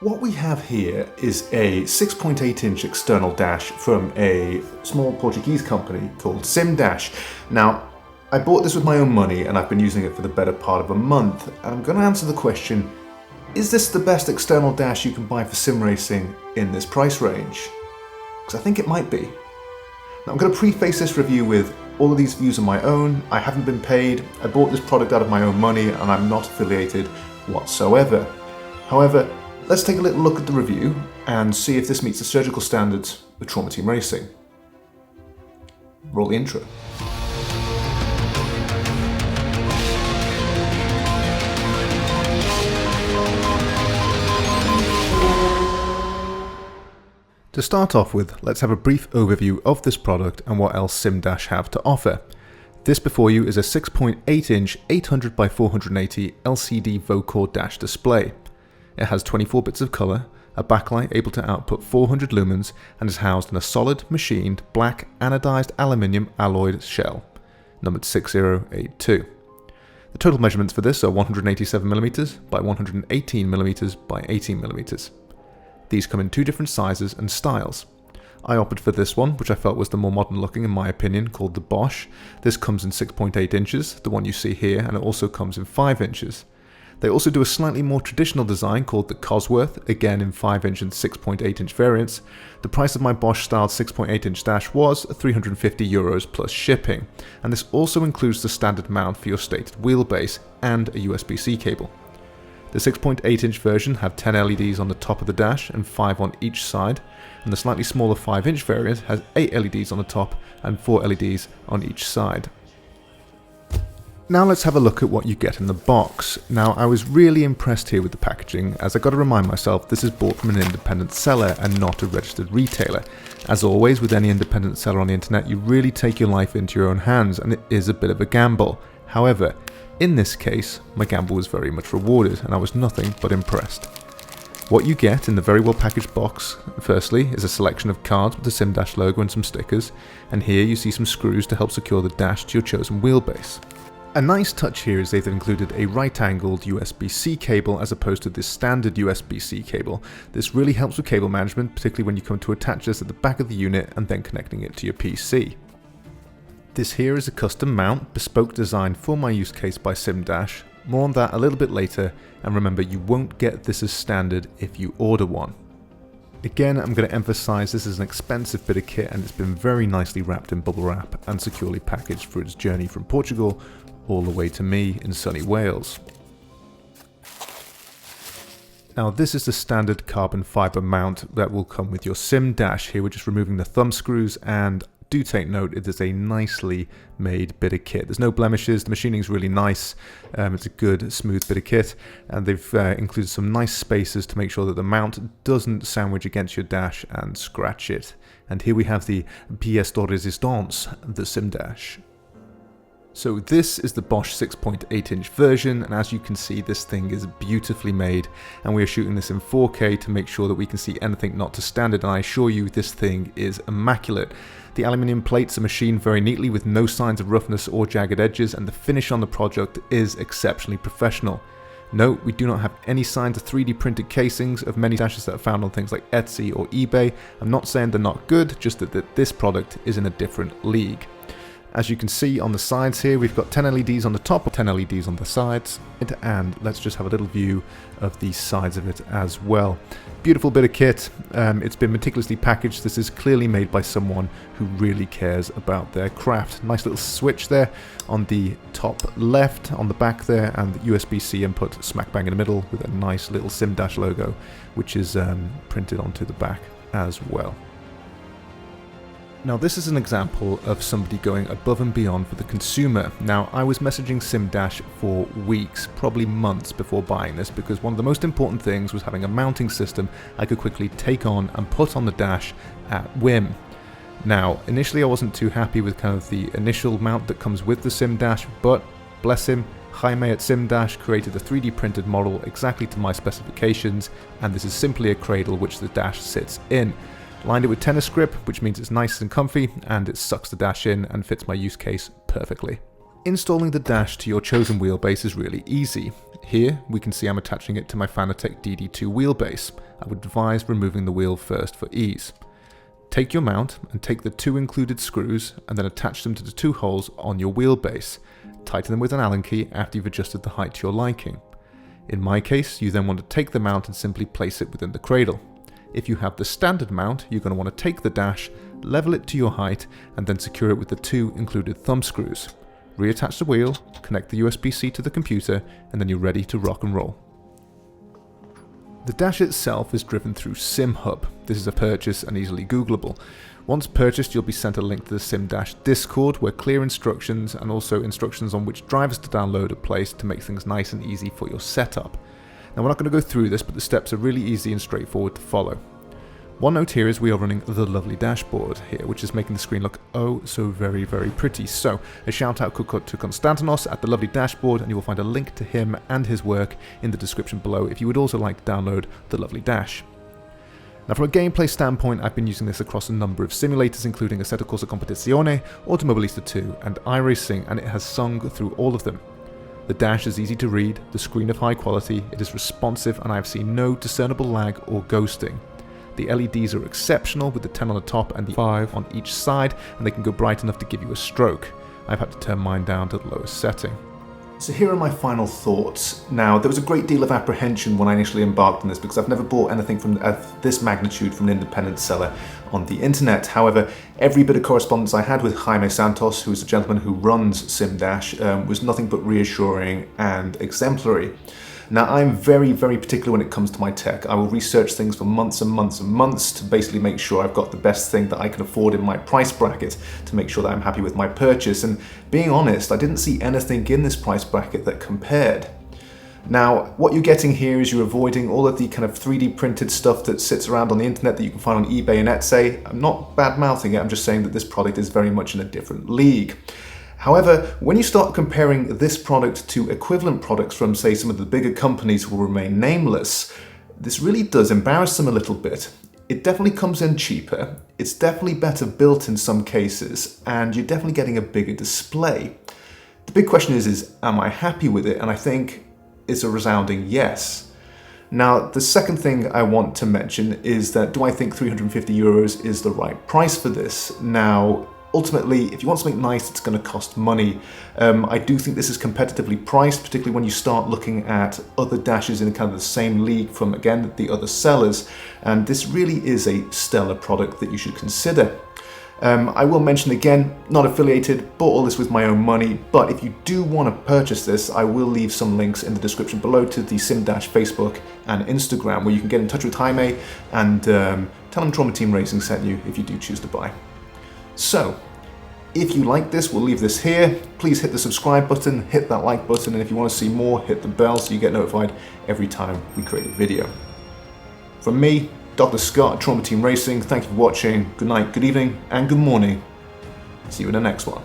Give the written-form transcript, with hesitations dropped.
What we have here is a 6.8-inch external dash from a small Portuguese company called SimDash. Now, I bought this with my own money and I've been using it for the better part of a month, and I'm going to answer the question, is this the best external dash you can buy for sim racing in this price range? Because I think it might be. Now, I'm going to preface this review with all of these views are my own, I haven't been paid, I bought this product out of my own money and I'm not affiliated whatsoever. However, let's take a little look at the review and see if this meets the surgical standards of Trauma Team Racing. Roll the intro. To start off with, let's have a brief overview of this product and what else SimDash have to offer. This before you is a 6.8-inch 800 by 480 LCD VoCore dash display. It has 24 bits of colour, a backlight able to output 400 lumens, and is housed in a solid, machined, black anodized aluminium alloyed shell, numbered 6082. The total measurements for this are 187mm by 118mm by 18mm. These come in two different sizes and styles. I opted for this one, which I felt was the more modern looking in my opinion, called the Bosch. This comes in 6.8 inches, the one you see here, and it also comes in 5 inches. They also do a slightly more traditional design called the Cosworth, again in 5-inch and 6.8-inch variants. The price of my Bosch styled 6.8-inch dash was €350 plus shipping, and this also includes the standard mount for your stated wheelbase and a USB-C cable. The 6.8-inch version had 10 LEDs on the top of the dash and 5 on each side, and the slightly smaller 5-inch variant has 8 LEDs on the top and 4 LEDs on each side. Now let's have a look at what you get in the box. Now, I was really impressed here with the packaging, as I got to remind myself this is bought from an independent seller and not a registered retailer. As always with any independent seller on the internet, you really take your life into your own hands, and it is a bit of a gamble. However, in this case, my gamble was very much rewarded and I was nothing but impressed. What you get in the very well packaged box, firstly, is a selection of cards with the SimDash logo and some stickers, and here you see some screws to help secure the dash to your chosen wheelbase. A nice touch here is they've included a right-angled USB-C cable as opposed to this standard USB-C cable. This really helps with cable management, particularly when you come to attach this at the back of the unit and then connecting it to your PC. This here is a custom mount, bespoke design for my use case by SimDash. More on that a little bit later, and remember you won't get this as standard if you order one. Again, I'm going to emphasize this is an expensive bit of kit and it's been very nicely wrapped in bubble wrap and securely packaged for its journey from Portugal all the way to me in sunny Wales. Now this is the standard carbon fibre mount that will come with your SimDash. Here we're just removing the thumb screws, and do take note, it is a nicely made bit of kit. There's no blemishes, the machining's really nice, it's a good smooth bit of kit, and they've included some nice spacers to make sure that the mount doesn't sandwich against your dash and scratch it. And here we have the pièce de résistance, the SimDash. So this is the Bosch 6.8-inch version, and as you can see this thing is beautifully made, and we are shooting this in 4K to make sure that we can see anything not to standard, and I assure you this thing is immaculate. The aluminium plates are machined very neatly with no signs of roughness or jagged edges, and the finish on the project is exceptionally professional. Note, we do not have any signs of 3D printed casings of many dashes that are found on things like Etsy or eBay. I'm not saying they're not good, just that this product is in a different league. As you can see on the sides here, we've got 10 LEDs on the top, 10 LEDs on the sides, and let's just have a little view of the sides of it as well. Beautiful bit of kit, it's been meticulously packaged. This is clearly made by someone who really cares about their craft. Nice little switch there on the top left, on the back there, and the USB-C input smack bang in the middle with a nice little SimDash logo, which is printed onto the back as well. Now this is an example of somebody going above and beyond for the consumer. Now I was messaging SimDash for weeks, probably months before buying this, because one of the most important things was having a mounting system I could quickly take on and put on the dash at whim. Now initially I wasn't too happy with kind of the initial mount that comes with the SimDash, but bless him, Jaime at SimDash created a 3D printed model exactly to my specifications, and this is simply a cradle which the dash sits in. Lined it with tennis grip, which means it's nice and comfy, and it sucks the dash in and fits my use case perfectly. Installing the dash to your chosen wheelbase is really easy. Here we can see I'm attaching it to my Fanatec DD2 wheelbase. I would advise removing the wheel first for ease. Take your mount and take the 2 included screws and then attach them to the 2 holes on your wheelbase. Tighten them with an Allen key after you've adjusted the height to your liking. In my case, you then want to take the mount and simply place it within the cradle. If you have the standard mount, you're going to want to take the dash, level it to your height, and then secure it with the 2 included thumb screws. Reattach the wheel, connect the USB-C to the computer, and then you're ready to rock and roll. The dash itself is driven through SimHub. This is a purchase and easily Googleable. Once purchased, you'll be sent a link to the SimDash Discord where clear instructions and also instructions on which drivers to download are placed to make things nice and easy for your setup. Now, we're not going to go through this, but the steps are really easy and straightforward to follow. One note here is we are running the lovely dashboard here, which is making the screen look oh so very, very pretty. So a shout out to Konstantinos at the lovely dashboard, and you will find a link to him and his work in the description below if you would also like to download the lovely dash. Now, from a gameplay standpoint, I've been using this across a number of simulators, including Assetto Corsa Competizione, Automobilista 2, and iRacing, and it has sung through all of them. The dash is easy to read, the screen of high quality, it is responsive, and I have seen no discernible lag or ghosting. The LEDs are exceptional with the 10 on the top and the 5 on each side, and they can go bright enough to give you a stroke. I've had to turn mine down to the lowest setting. So here are my final thoughts. Now, there was a great deal of apprehension when I initially embarked on this because I've never bought anything from this magnitude from an independent seller on the internet. However, every bit of correspondence I had with Jaime Santos, who is the gentleman who runs SimDash, was nothing but reassuring and exemplary. Now, I'm very, very particular when it comes to my tech. I will research things for months and months and months to basically make sure I've got the best thing that I can afford in my price bracket to make sure that I'm happy with my purchase. And being honest, I didn't see anything in this price bracket that compared. Now, what you're getting here is you're avoiding all of the kind of 3D printed stuff that sits around on the internet that you can find on eBay and Etsy. I'm not bad-mouthing it, I'm just saying that this product is very much in a different league. However, when you start comparing this product to equivalent products from, say, some of the bigger companies who will remain nameless, this really does embarrass them a little bit. It definitely comes in cheaper, it's definitely better built in some cases, and you're definitely getting a bigger display. The big question is am I happy with it? And I think it's a resounding yes. Now, the second thing I want to mention is that do I think €350 is the right price for this? Now, ultimately, if you want something nice, it's going to cost money. I do think this is competitively priced, particularly when you start looking at other dashes in kind of the same league from, again, the other sellers. And this really is a stellar product that you should consider. I will mention again, not affiliated, bought all this with my own money, but if you do want to purchase this, I will leave some links in the description below to the SimDash Facebook and Instagram, where you can get in touch with Jaime and tell him traumateamracing sent you if you do choose to buy. So, if you like this, we'll leave this here. Please hit the subscribe button, hit that like button, and if you want to see more, hit the bell so you get notified every time we create a video. From me, Dr. Scott at Trauma Team Racing, thank you for watching. Good night, good evening, and good morning. See you in the next one.